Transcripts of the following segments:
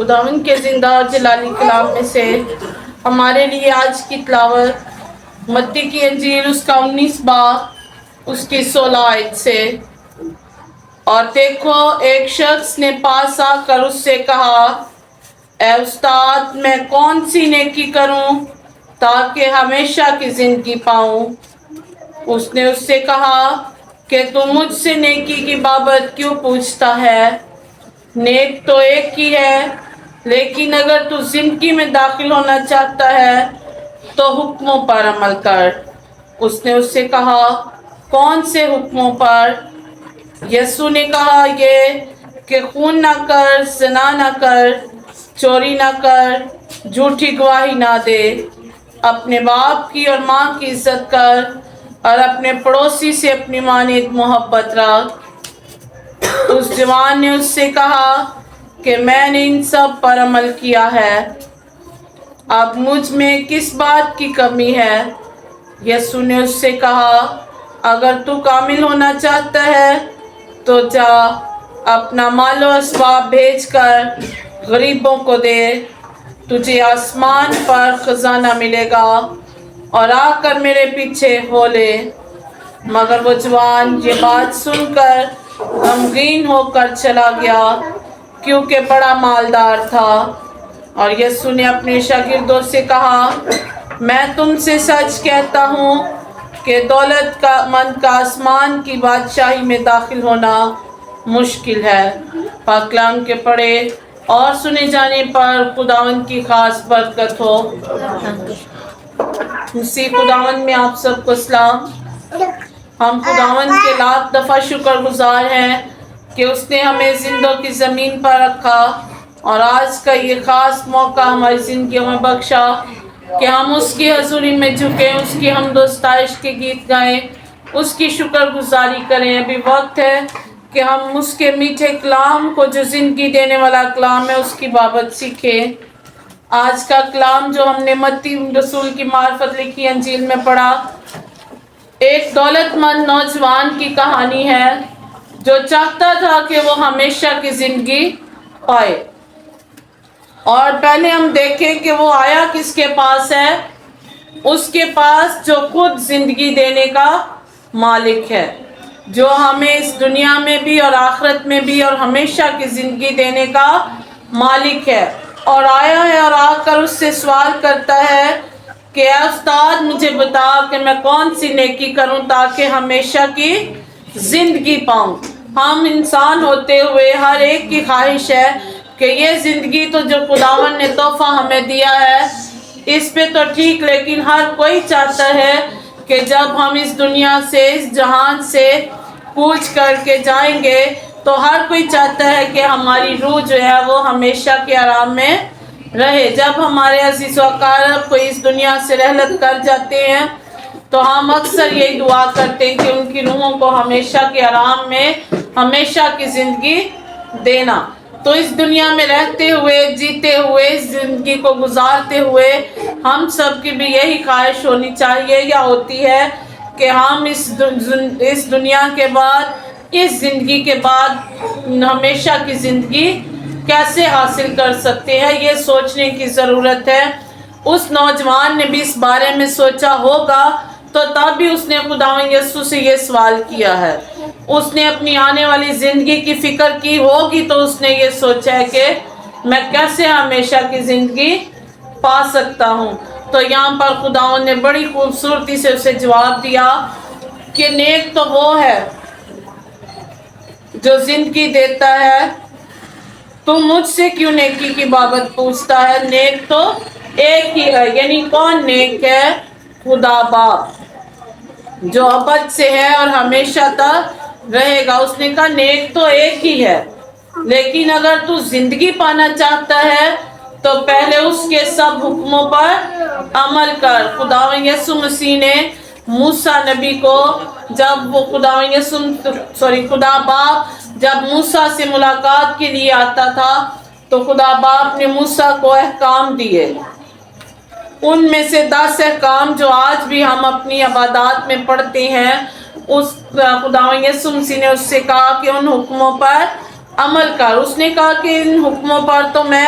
خداوند کے زندہ اور جلالی کلام میں سے ہمارے لیے آج کی تلاوت متی کی انجیل اس کا 19 باب اس کی 16 آیت سے۔ اور دیکھو، ایک شخص نے پاس آ کر اس سے کہا، اے استاد، میں کون سی نیکی کروں تاکہ ہمیشہ کی زندگی پاؤں؟ اس نے اس سے کہا کہ تو مجھ سے نیکی کی بابت کیوں پوچھتا ہے؟ نیک تو ایک ہی ہے، لیکن اگر تو زندگی میں داخل ہونا چاہتا ہے تو حکموں پر عمل کر۔ اس نے اس سے کہا، کون سے حکموں پر؟ یسوع نے کہا، یہ کہ خون نہ کر، زنا نہ کر، چوری نہ کر، جھوٹی گواہی نہ دے، اپنے باپ کی اور ماں کی عزت کر، اور اپنے پڑوسی سے اپنی مانند محبت رکھ۔ اس جوان نے اس سے کہا کہ میں نے ان سب پر عمل کیا ہے، اب مجھ میں کس بات کی کمی ہے؟ یسوع نے اس سے کہا، اگر تو کامل ہونا چاہتا ہے تو جا، اپنا مال و اسباب بھیج کر غریبوں کو دے، تجھے آسمان پر خزانہ ملے گا، اور آ کر میرے پیچھے ہو لے۔ مگر وہ جوان یہ بات سن کر غمگین ہو کر چلا گیا، کیونکہ بڑا مالدار تھا۔ اور یسوع نے اپنے شاگردوں سے کہا، میں تم سے سچ کہتا ہوں کہ دولت کا مند کا آسمان کی بادشاہی میں داخل ہونا مشکل ہے۔ پاک کلام کے پڑھے اور سنے جانے پر خداوند کی خاص برکت ہو۔ مسیح خداوند میں آپ سب کو سلام۔ ہم خداوند کے لاکھ دفعہ شکر گزار ہیں کہ اس نے ہمیں زندوں کی زمین پر رکھا اور آج کا یہ خاص موقع ہماری زندگیوں میں بخشا کہ ہم اس کی حضوری میں جھکیں، اس کی حمد و ستائش کے گیت گائیں، اس کی شکر گزاری کریں۔ ابھی وقت ہے کہ ہم اس کے میٹھے کلام کو، جو زندگی دینے والا کلام ہے، اس کی بابت سیکھیں۔ آج کا کلام جو ہم نے متی رسول کی معرفت لکھی انجیل میں پڑھا، ایک دولت مند نوجوان کی کہانی ہے جو چاہتا تھا کہ وہ ہمیشہ کی زندگی پائے۔ اور پہلے ہم دیکھیں کہ وہ آیا کس کے پاس ہے؟ اس کے پاس جو خود زندگی دینے کا مالک ہے، جو ہمیں اس دنیا میں بھی اور آخرت میں بھی اور ہمیشہ کی زندگی دینے کا مالک ہے۔ اور آیا ہے اور آ کر اس سے سوال کرتا ہے کہ اے استاد، مجھے بتا کہ میں کون سی نیکی کروں تاکہ ہمیشہ کی زندگی پاؤں۔ ہم انسان ہوتے ہوئے ہر ایک کی خواہش ہے کہ یہ زندگی تو جو خداوند نے تحفہ ہمیں دیا ہے اس پہ تو ٹھیک، لیکن ہر کوئی چاہتا ہے کہ جب ہم اس دنیا سے، اس جہان سے کوچ کر کے جائیں گے تو ہر کوئی چاہتا ہے کہ ہماری روح جو ہے وہ ہمیشہ کے آرام میں رہے۔ جب ہمارے عزیز و اقارب کوئی اس دنیا سے رحلت کر جاتے ہیں تو ہم اکثر یہی دعا کرتے ہیں کہ ان کی روحوں کو ہمیشہ کے آرام میں، ہمیشہ کی زندگی دینا۔ تو اس دنیا میں رہتے ہوئے، جیتے ہوئے، اس زندگی کو گزارتے ہوئے ہم سب کی بھی یہی خواہش ہونی چاہیے یا ہوتی ہے کہ ہم اس دنیا کے بعد، اس زندگی کے بعد ہمیشہ کی زندگی کیسے حاصل کر سکتے ہیں، یہ سوچنے کی ضرورت ہے۔ اس نوجوان نے بھی اس بارے میں سوچا ہوگا، تو تب بھی اس نے خداوند یسوع سے یہ سوال کیا ہے۔ اس نے اپنی آنے والی زندگی کی فکر کی ہوگی تو اس نے یہ سوچا ہے کہ میں کیسے ہمیشہ کی زندگی پا سکتا ہوں۔ تو یہاں پر خداوند نے بڑی خوبصورتی سے اسے جواب دیا کہ نیک تو وہ ہے جو زندگی دیتا ہے، تو مجھ سے کیوں نیکی کی بابت پوچھتا ہے؟ نیک تو ایک ہی ہے۔ یعنی کون نیک ہے؟ خدا باپ جو ابد سے ہے اور ہمیشہ تک رہے گا۔ اس نے کہا نیک تو ایک ہی ہے، لیکن اگر تو زندگی پانا چاہتا ہے تو پہلے اس کے سب حکموں پر عمل کر۔ خداوند یسوع مسیح نے موسیٰ نبی کو، جب وہ خدا باپ جب موسیٰ سے ملاقات کے لیے آتا تھا تو خدا باپ نے موسیٰ کو احکام دیے۔ ان میں سے 10 احکام جو آج بھی ہم اپنی عبادات میں پڑھتے ہیں، اس خداوند یسوع مسیح نے اس سے کہا کہ ان حکموں پر عمل کر۔ اس نے کہا کہ ان حکموں پر تو میں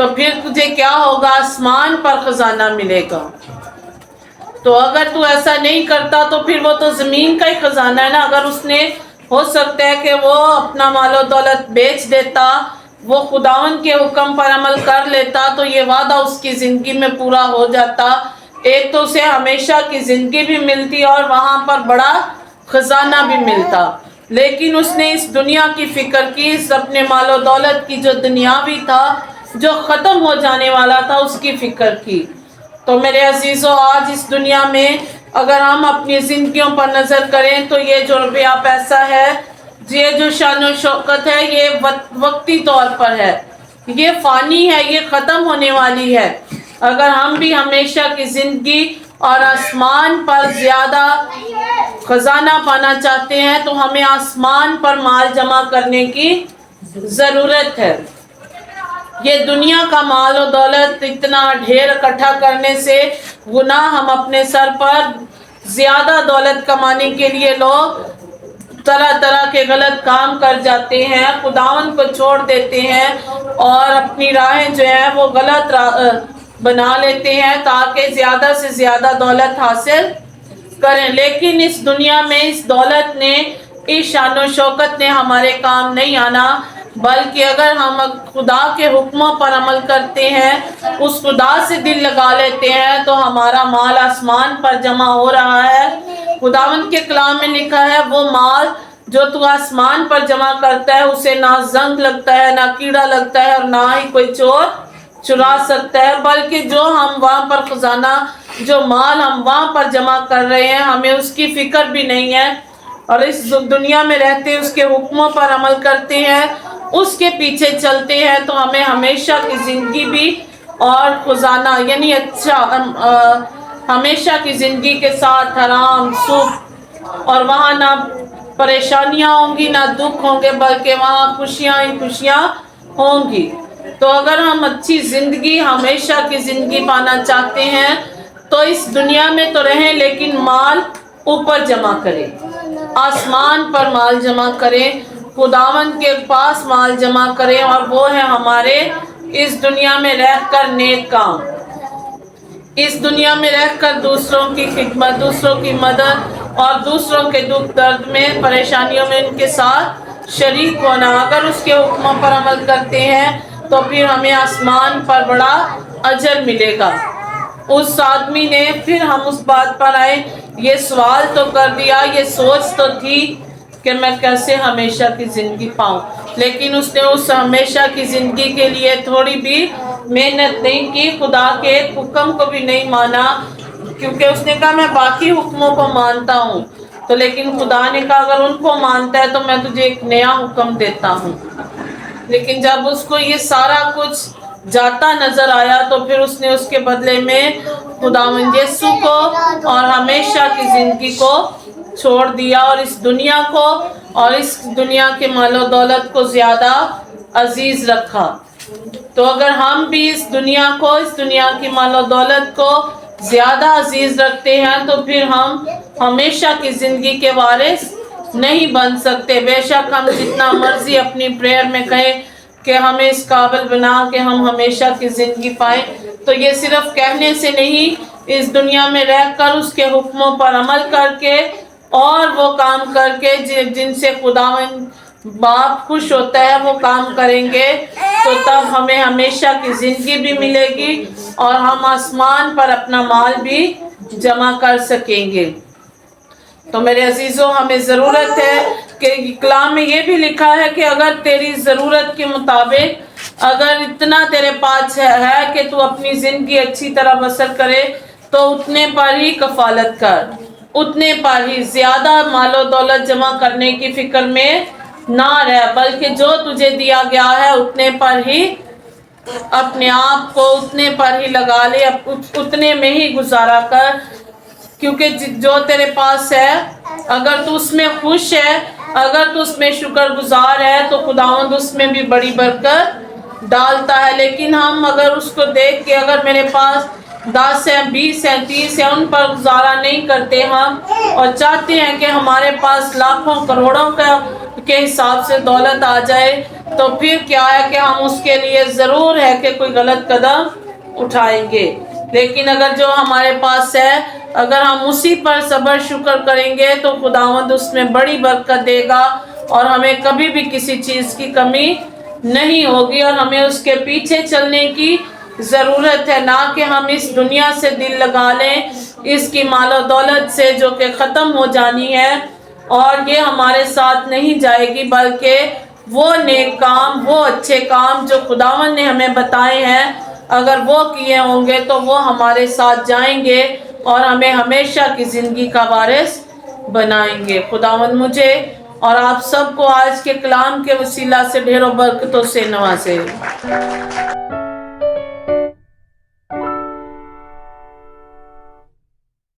تو پھر تجھے کیا ہوگا؟ آسمان پر خزانہ ملے گا. تو اگر تو ایسا نہیں کرتا تو پھر وہ تو زمین کا ہی خزانہ ہے نا. اگر اس نے ہو سکتا ہے کہ وہ اپنا مال و دولت بیچ دیتا، وہ خداوند کے حکم پر عمل کر لیتا تو یہ وعدہ اس کی زندگی میں پورا ہو جاتا. ایک تو اسے ہمیشہ کی زندگی بھی ملتی اور وہاں پر بڑا خزانہ بھی ملتا. لیکن اس نے اس دنیا کی فکر کی، اس اپنے مال و دولت کی جو دنیاوی تھا، جو ختم ہو جانے والا تھا، اس کی فکر کی. تو میرے عزیزو، آج اس دنیا میں اگر ہم اپنی زندگیوں پر نظر کریں تو یہ جو روپیہ پیسہ ہے، یہ جو شان و شوکت ہے، یہ وقتی طور پر ہے، یہ فانی ہے، یہ ختم ہونے والی ہے. اگر ہم بھی ہمیشہ کی زندگی اور آسمان پر زیادہ خزانہ پانا چاہتے ہیں تو ہمیں آسمان پر مال جمع کرنے کی ضرورت ہے. یہ دنیا کا مال و دولت اتنا ڈھیر اکٹھا کرنے سے گناہ، ہم اپنے سر پر زیادہ دولت کمانے کے لیے لوگ طرح طرح کے غلط کام کر جاتے ہیں، خداوند کو چھوڑ دیتے ہیں اور اپنی راہیں جو ہیں وہ غلط بنا لیتے ہیں تاکہ زیادہ سے زیادہ دولت حاصل کریں. لیکن اس دنیا میں اس دولت نے، اس شان و شوکت نے ہمارے کام نہیں آنا، بلکہ اگر ہم خدا کے حکموں پر عمل کرتے ہیں، اس خدا سے دل لگا لیتے ہیں تو ہمارا مال آسمان پر جمع ہو رہا ہے. خداوند کے کلام میں لکھا ہے، وہ مال جو تو آسمان پر جمع کرتا ہے اسے نہ زنگ لگتا ہے، نہ کیڑا لگتا ہے اور نہ ہی کوئی چور چرا سکتا ہے. بلکہ جو ہم وہاں پر خزانہ، جو مال ہم وہاں پر جمع کر رہے ہیں، ہمیں اس کی فکر بھی نہیں ہے اور اس دنیا میں رہتے اس کے حکموں پر عمل کرتے ہیں، اس کے پیچھے چلتے ہیں تو ہمیں ہمیشہ کی زندگی بھی اور خزانہ، یعنی اچھا ہمیشہ کی زندگی کے ساتھ آرام، سکھ، اور وہاں نہ پریشانیاں ہوں گی، نہ دکھ ہوں گے، بلکہ وہاں خوشیاں ہی خوشیاں ہوں گی. تو اگر ہم اچھی زندگی، ہمیشہ کی زندگی پانا چاہتے ہیں تو اس دنیا میں تو رہیں لیکن مال اوپر جمع کریں، آسمان پر مال جمع کریں، خداوند کے پاس مال جمع کریں، اور وہ ہے ہمارے اس دنیا میں رہ کر نیک کام، اس دنیا میں رہ کر دوسروں کی خدمت، دوسروں کی مدد اور دوسروں کے دکھ درد میں، پریشانیوں میں ان کے ساتھ شریک ہونا. اگر اس کے حکموں پر عمل کرتے ہیں تو پھر ہمیں آسمان پر بڑا اجر ملے گا. اس آدمی نے، پھر ہم اس بات پر آئے، یہ سوال تو کر دیا، یہ سوچ تو تھی کہ میں کیسے ہمیشہ کی زندگی پاؤں، لیکن اس نے اس ہمیشہ کی زندگی کے لیے تھوڑی بھی محنت نہیں کی، خدا کے حکم کو بھی نہیں مانا، کیونکہ اس نے کہا میں باقی حکموں کو مانتا ہوں. تو لیکن خدا نے کہا اگر ان کو مانتا ہے تو میں تجھے ایک نیا حکم دیتا ہوں. لیکن جب اس کو یہ سارا کچھ جاتا نظر آیا تو پھر اس نے اس کے بدلے میں خداوند یسوع کو اور ہمیشہ کی زندگی کو چھوڑ دیا اور اس دنیا کو اور اس دنیا کے مال و دولت کو زیادہ عزیز رکھا. تو اگر ہم بھی اس دنیا کو، اس دنیا کی مال و دولت کو زیادہ عزیز رکھتے ہیں تو پھر ہم ہمیشہ کی زندگی کے وارث نہیں بن سکتے. بے شک ہم جتنا مرضی اپنی پریئر میں کہیں کہ ہمیں اس قابل بنا کہ ہم ہمیشہ کی زندگی پائیں، تو یہ صرف کہنے سے نہیں، اس دنیا میں رہ کر اس کے حکموں پر عمل کر کے اور وہ کام کر کے جن سے خداوند باپ خوش ہوتا ہے وہ کام کریں گے تو تب ہمیں ہمیشہ کی زندگی بھی ملے گی اور ہم آسمان پر اپنا مال بھی جمع کر سکیں گے. تو میرے عزیزوں، ہمیں ضرورت ہے کہ کلام میں یہ بھی لکھا ہے کہ اگر تیری ضرورت کے مطابق، اگر اتنا تیرے پاس ہے کہ تو اپنی زندگی اچھی طرح بسر کرے تو اتنے پر ہی کفالت کر، اتنے پر ہی، زیادہ مال و دولت جمع کرنے کی فکر میں نہ رہ، بلکہ جو تجھے دیا گیا ہے اتنے پر ہی اپنے آپ کو اتنے پر ہی لگا لے، اتنے میں ہی گزارا کر، کیونکہ جو تیرے پاس ہے اگر تو اس میں خوش ہے، اگر تو اس میں شکر گزار ہے تو خداوند اس میں بھی بڑی برکت ڈالتا ہے. لیکن ہم اگر اس کو دیکھ کے اگر میرے پاس 10 ہیں, 20 ہیں, 30 ہیں, ان پر گزارا نہیں کرتے ہم اور چاہتے ہیں کہ ہمارے پاس لاکھوں کروڑوں کے حساب سے دولت آ جائے، تو پھر کیا ہے کہ ہم اس کے لیے ضرور ہے کہ کوئی غلط قدم اٹھائیں گے۔ لیکن اگر جو ہمارے پاس ہے، اگر ہم اسی پر صبر شکر کریں گے تو خداوند اس میں بڑی برکت دے گا اور ہمیں کبھی بھی کسی چیز کی کمی نہیں ہوگی، اور ہمیں اس کے پیچھے چلنے کی ضرورت ہے، نہ کہ ہم اس دنیا سے دل لگا لیں، اس کی مال و دولت سے جو کہ ختم ہو جانی ہے اور یہ ہمارے ساتھ نہیں جائے گی، بلکہ وہ نیک کام، وہ اچھے کام جو خداوند نے ہمیں بتائے ہیں، اگر وہ کیے ہوں گے تو وہ ہمارے ساتھ جائیں گے اور ہمیں ہمیشہ کی زندگی کا وارث بنائیں گے۔ خداوند مجھے اور آپ سب کو آج کے کلام کے وسیلہ سے ڈھیروں برکتوں سے نوازے۔